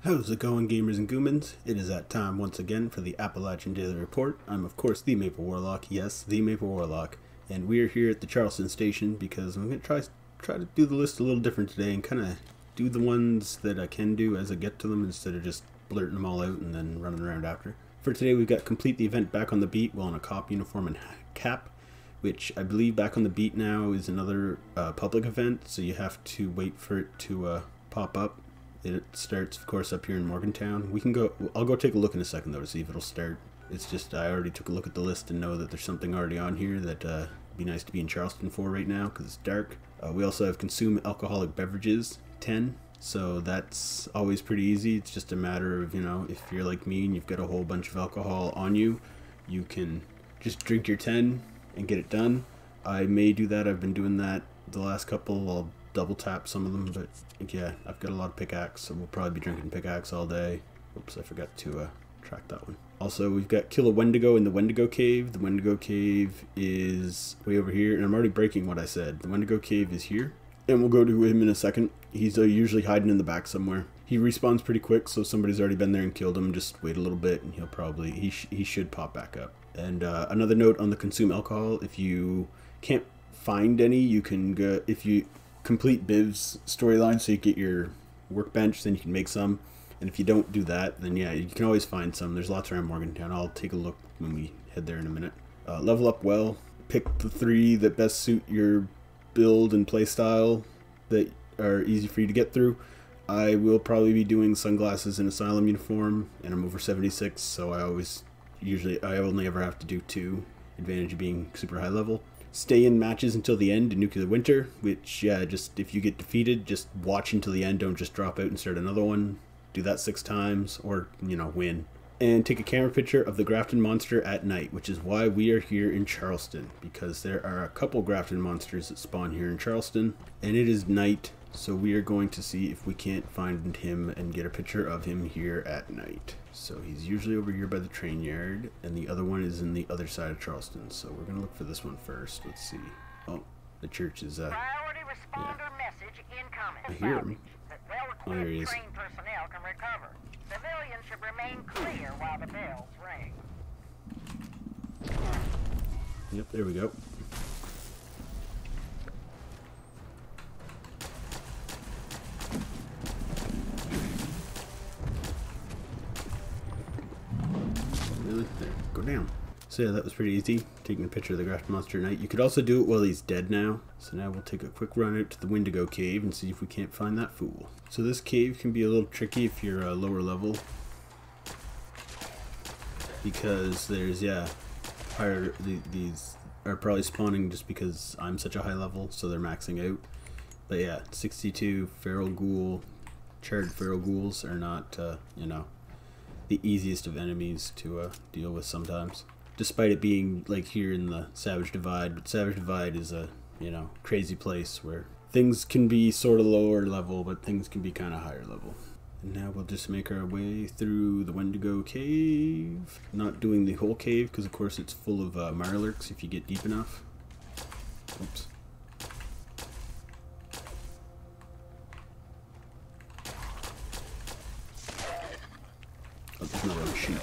How's it going, gamers and goomans? It is that time once again for the Appalachian Daily Report. I'm of course the Maple Warlock, yes, the Maple Warlock, and we are here at the Charleston station because I'm going to try to do the list a little different today and kind of do the ones that I can do as I get to them instead of just blurting them all out and then running around after. For today we've got complete the event Back on the Beat while in a cop uniform and cap, which I believe Back on the Beat now is another public event, so you have to wait for it to pop up. It starts, of course, up here in Morgantown. We can go. I'll go take a look in a second, though, to see if it'll start. It's just I already took a look at the list and know that there's something already on here that would be nice to be in Charleston for right now because it's dark. We also have consume alcoholic beverages 10, so that's always pretty easy. It's just a matter of, if you're like me and you've got a whole bunch of alcohol on you, you can just drink your 10 and get it done. I may do that. I've been doing that the last couple. I'll double tap some of them, but yeah, I've got a lot of pickaxe, so we'll probably be drinking pickaxe all day. Oops, I forgot to track that one. Also, we've got Kill a Wendigo in the Wendigo Cave. The Wendigo Cave is way over here, and I'm already breaking what I said. The Wendigo Cave is here, and we'll go to him in a second. He's usually hiding in the back somewhere. He respawns pretty quick, so somebody's already been there and killed him. Just wait a little bit, and he'll probably he should pop back up. And another note on the consume alcohol: if you can't find any, you can go if you complete Biv's storyline, so you get your workbench, then you can make some. And if you don't do that, then yeah, you can always find some. There's lots around Morgantown. I'll take a look when we head there in a minute. Level up well. Pick the 3 that best suit your build and play style that are easy for you to get through. I will probably be doing sunglasses and asylum uniform, and I'm over 76, so I only ever have to do 2. Advantage of being super high level. Stay in matches until the end in Nuclear Winter, which, yeah, just if you get defeated, just watch until the end. Don't just drop out and start another one. Do that 6 times, or, win. And take a camera picture of the Grafton monster at night, which is why we are here in Charleston, because there are a couple Grafton monsters that spawn here in Charleston, and it is night, so we are going to see if we can't find him and get a picture of him here at night. So he's usually over here by the train yard, and the other one is in the other side of Charleston. So we're going to look for this one first. Let's see. Oh, the church is, Priority responder message incoming. I hear him. Oh, there he is. Trained personnel can recover. Civilians should remain clear while the bells ring. Yep, there we go. Really? There. Go down. So yeah, that was pretty easy, taking a picture of the Grafton monster at night. You could also do it while he's dead now. So now we'll take a quick run out to the Wendigo Cave and see if we can't find that fool. So this cave can be a little tricky if you're a lower level, because there's, yeah, higher, these are probably spawning just because I'm such a high level, so they're maxing out. But yeah, 62 feral ghoul, charred feral ghouls are not, the easiest of enemies to deal with sometimes. Despite it being like here in the Savage Divide, but Savage Divide is a, crazy place where things can be sort of lower level, but things can be kind of higher level. And now we'll just make our way through the Wendigo Cave. Not doing the whole cave, because of course it's full of Mirelurks if you get deep enough. Oops. Oh, there's another one. Shoot.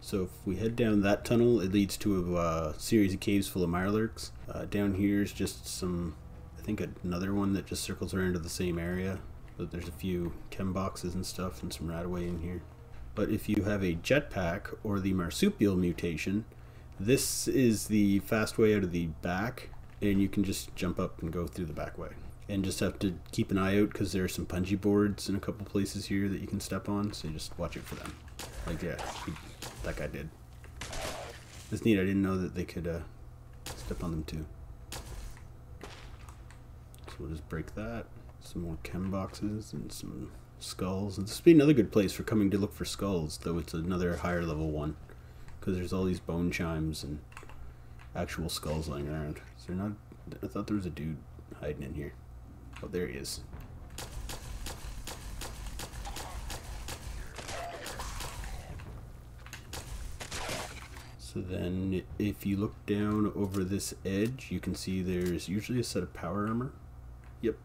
So if we head down that tunnel, it leads to a series of caves full of Mirelurks. Down here is just some, I think another one that just circles around to the same area. But there's a few chem boxes and stuff and some Radaway in here. But if you have a jetpack or the marsupial mutation, this is the fast way out of the back, and you can just jump up and go through the back way. And just have to keep an eye out because there are some punji boards in a couple places here that you can step on, so you just watch it for them. Like, yeah, that guy did. It's neat, I didn't know that they could step on them too. So we'll just break that. Some more chem boxes and some skulls. And this would be another good place for coming to look for skulls, though it's another higher level one, because there's all these bone chimes and actual skulls lying around. So they're not, I thought there was a dude hiding in here. Oh, there he is. So then if you look down over this edge, you can see there's usually a set of power armor. Yep,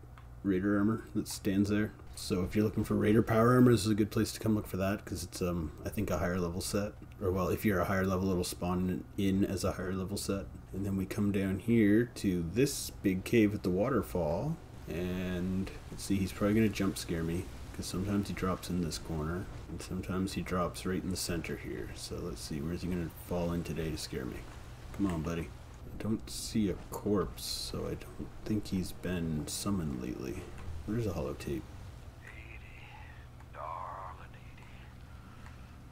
Raider armor that stands there. So if you're looking for Raider power armor, this is a good place to come look for that, because it's I think a higher level set. Or well, if you're a higher level, it'll spawn in as a higher level set. And then we come down here to this big cave at the waterfall, and let's see, he's probably gonna jump scare me, because sometimes he drops in this corner, and sometimes he drops right in the center here. So let's see, where's he gonna fall in today to scare me? Come on, buddy. I don't see a corpse, so I don't think he's been summoned lately. Where's a holotape? Edie, darling Edie.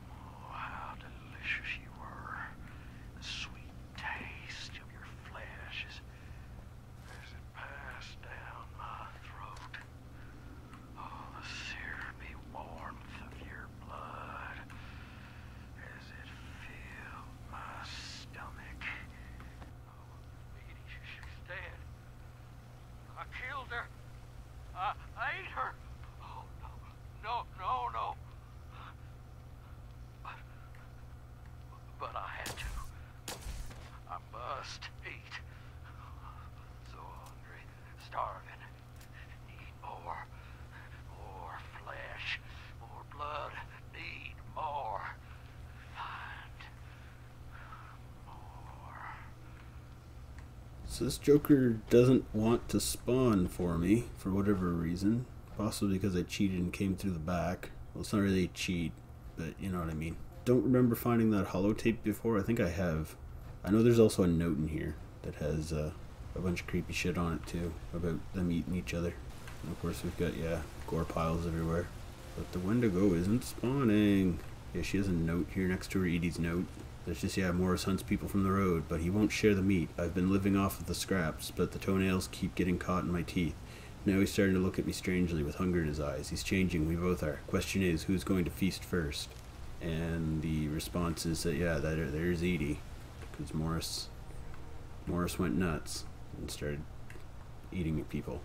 Oh, how delicious you were. The sweet taste of your flesh as it passed down my throat. Oh, the syrupy warmth of your blood as it filled my stomach. Oh, Edie, she's dead. I killed her. I ate her. Oh, no. But I had to. I must eat. So hungry, starving. Need more. More flesh. More blood. Need more. Find more. So this Joker doesn't want to spawn for me, for whatever reason. Possibly because I cheated and came through the back. Well, it's not really a cheat, but you know what I mean. Don't remember finding that holotape before. I think I have. I know there's also a note in here that has a bunch of creepy shit on it too, about them eating each other. And of course we've got, yeah, gore piles everywhere. But the Wendigo isn't spawning. Yeah, she has a note here next to her Edie's note. There's just, yeah, Morris hunts people from the road, but he won't share the meat. I've been living off of the scraps, but the toenails keep getting caught in my teeth. Now he's starting to look at me strangely with hunger in his eyes. He's changing, we both are. Question is, who's going to feast first? And the response is that, yeah, there's Edie. Because Morris went nuts and started eating people.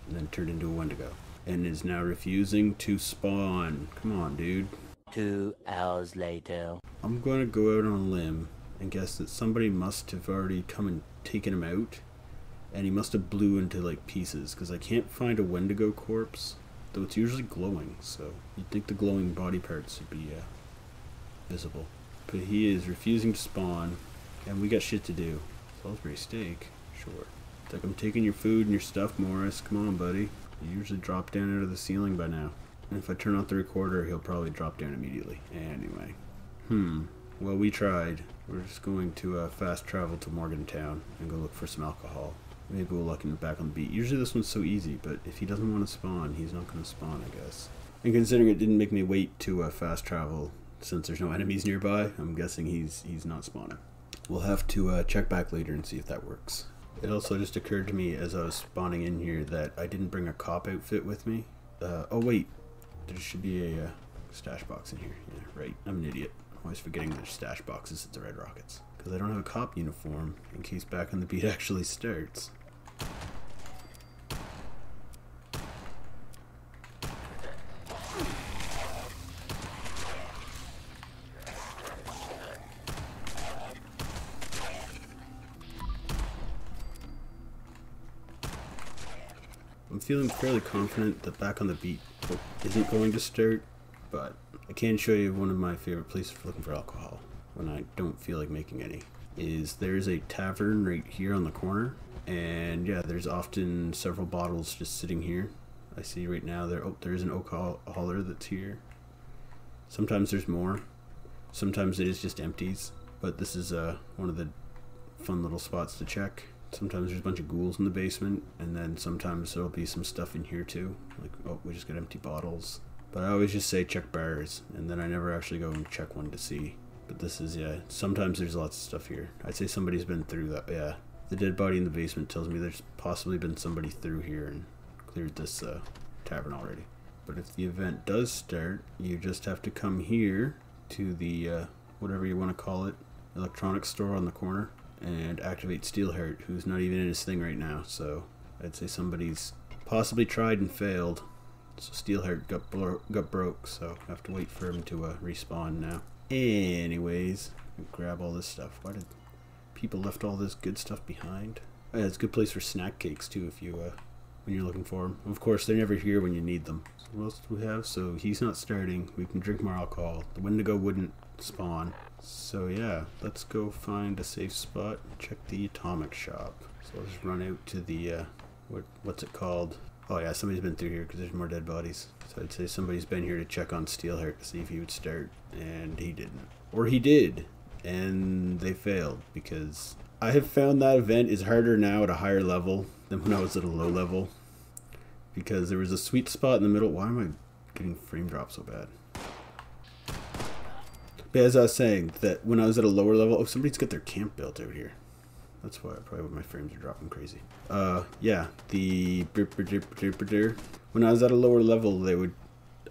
And then turned into a Wendigo. And is now refusing to spawn. Come on, dude. 2 hours later. I'm going to go out on a limb and guess that somebody must have already come and taken him out, and he must have blew into like pieces, because I can't find a Wendigo corpse, though it's usually glowing, so you'd think the glowing body parts would be visible. But he is refusing to spawn, and we got shit to do. Salisbury steak? Sure. It's like, I'm taking your food and your stuff, Morris. Come on, buddy. You usually drop down out of the ceiling by now. And if I turn off the recorder, he'll probably drop down immediately. Anyway. Well, we tried. We're just going to fast travel to Morgantown and go look for some alcohol. Maybe we'll look him back on the beat. Usually this one's so easy, but if he doesn't want to spawn, he's not going to spawn, I guess. And considering it didn't make me wait to fast travel, since there's no enemies nearby, I'm guessing he's not spawning. We'll have to check back later and see if that works. It also just occurred to me as I was spawning in here that I didn't bring a cop outfit with me. Oh wait, there should be a stash box in here. Yeah, right, I'm an idiot. I'm always forgetting there's stash boxes at the Red Rockets. Because I don't have a cop uniform in case Back on the Beat actually starts. I'm feeling fairly confident that Back on the Beat isn't going to start, but I can show you one of my favorite places for looking for alcohol when I don't feel like making any. There's a tavern right here on the corner, and yeah, there's often several bottles just sitting here. I see right now there's an oak holler that's here. Sometimes there's more. Sometimes it is just empties, but this is one of the fun little spots to check. Sometimes there's a bunch of ghouls in the basement, and then sometimes there'll be some stuff in here too. Like, oh, we just got empty bottles. But I always just say check bars, and then I never actually go and check one to see. But this is, yeah, sometimes there's lots of stuff here. I'd say somebody's been through that, yeah. The dead body in the basement tells me there's possibly been somebody through here and cleared this tavern already. But if the event does start, you just have to come here to the, whatever you want to call it, electronics store on the corner, and activate Steelheart, who's not even in his thing right now. So I'd say somebody's possibly tried and failed. So Steelheart got broke, so I have to wait for him to respawn now. Anyways, grab all this stuff. Why did people left all this good stuff behind? Oh, yeah, it's a good place for snack cakes too if you when you're looking for them. Of course, they're never here when you need them. So what else do we have? So he's not starting. We can drink more alcohol. The Wendigo wouldn't spawn. So yeah, let's go find a safe spot and check the atomic shop. So I'll just run out to the, what's it called? Oh yeah, somebody's been through here because there's more dead bodies. So I'd say somebody's been here to check on Steelheart to see if he would start, and he didn't. Or he did, and they failed, because I have found that event is harder now at a higher level than when I was at a low level. Because there was a sweet spot in the middle. Why am I getting frame drop so bad? But as I was saying, that when I was at a lower level, oh, somebody's got their camp built out here. That's why probably my frames are dropping crazy. Yeah, when I was at a lower level,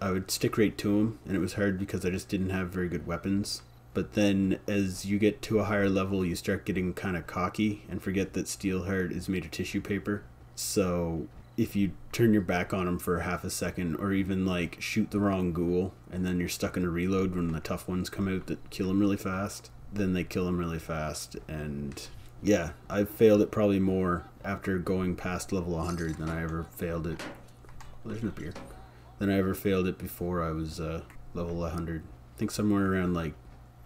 I would stick right to them, and it was hard because I just didn't have very good weapons. But then as you get to a higher level, you start getting kind of cocky and forget that Steelheart is made of tissue paper. So if you turn your back on them for half a second, or even like shoot the wrong ghoul, and then you're stuck in a reload when the tough ones come out that kill them really fast, then they kill them really fast. And yeah, I've failed it probably more after going past level 100 than I ever failed it. Well, there's no beer. Than I ever failed it before I was level 100. I think somewhere around like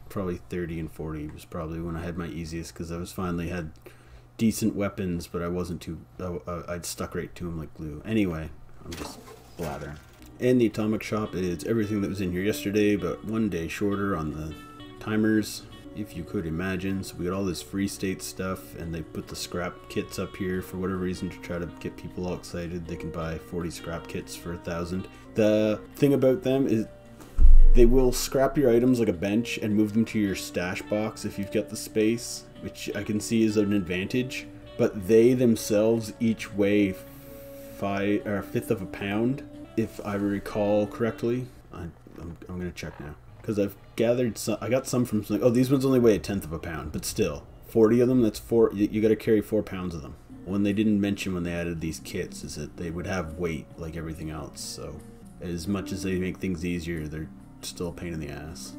probably 30 and 40 was probably when I had my easiest, because I was finally had decent weapons, but I wasn't too, I'd stuck right to them like glue. Anyway, I'm just blathering. And the atomic shop is everything that was in here yesterday, but 1 day shorter on the timers, if you could imagine. So we got all this free state stuff, and they put the scrap kits up here for whatever reason to try to get people all excited. They can buy 40 scrap kits for 1,000. The thing about them is they will scrap your items like a bench and move them to your stash box if you've got the space, which I can see is an advantage. But they themselves each weigh a fifth of a pound, if I recall correctly. I'm gonna check now, because I've gathered some. I got some from something. Oh, these ones only weigh a tenth of a pound, but still, 40 of them. That's four. You got to carry 4 pounds of them. When they didn't mention when they added these kits is that they would have weight like everything else. So, as much as they make things easier, they're still a pain in the ass.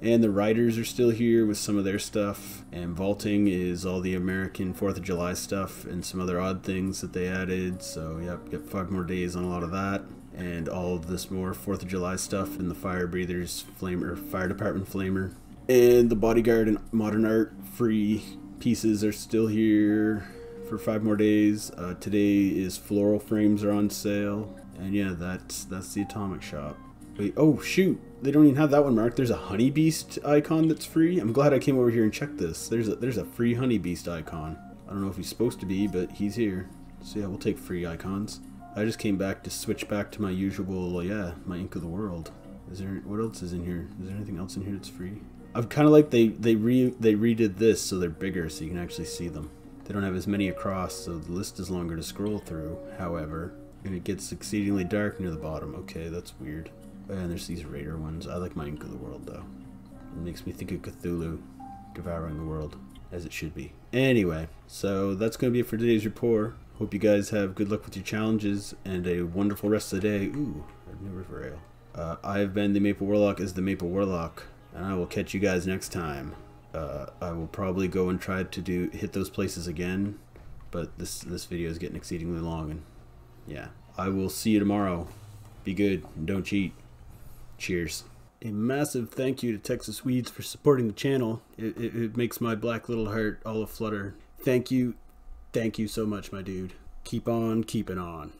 And the riders are still here with some of their stuff, and vaulting is all the American 4th of July stuff and some other odd things that they added. So yep, get 5 more days on a lot of that, and all of this more 4th of July stuff in the Fire Breathers Flamer, Fire Department Flamer. And the Bodyguard and Modern Art free pieces are still here for 5 more days. Today is floral frames are on sale, and yeah, that's the Atomic Shop. Wait, oh shoot, they don't even have that one marked. There's a Honey Beast icon that's free. I'm glad I came over here and checked this. There's a free Honey Beast icon. I don't know if he's supposed to be, but he's here. So yeah, we'll take free icons. I just came back to switch back to my usual, yeah, my Ink of the World. Is there, what else is in here? Is there anything else in here that's free? I've kind of like they redid this so they're bigger so you can actually see them. They don't have as many across, so the list is longer to scroll through, however. And it gets exceedingly dark near the bottom. Okay, that's weird. And there's these Raider ones. I like my Ink of the World, though. It makes me think of Cthulhu devouring the world, as it should be. Anyway, so that's going to be it for today's report. Hope you guys have good luck with your challenges and a wonderful rest of the day. Ooh, a new river ale. I've been the Maple Warlock as the Maple Warlock, and I will catch you guys next time. I will probably go and try to hit those places again, but this video is getting exceedingly long, and yeah. I will see you tomorrow. Be good and don't cheat. Cheers. A massive thank you to Texas Weeds for supporting the channel. It makes my black little heart all aflutter. Thank you so much, my dude. Keep on keeping on.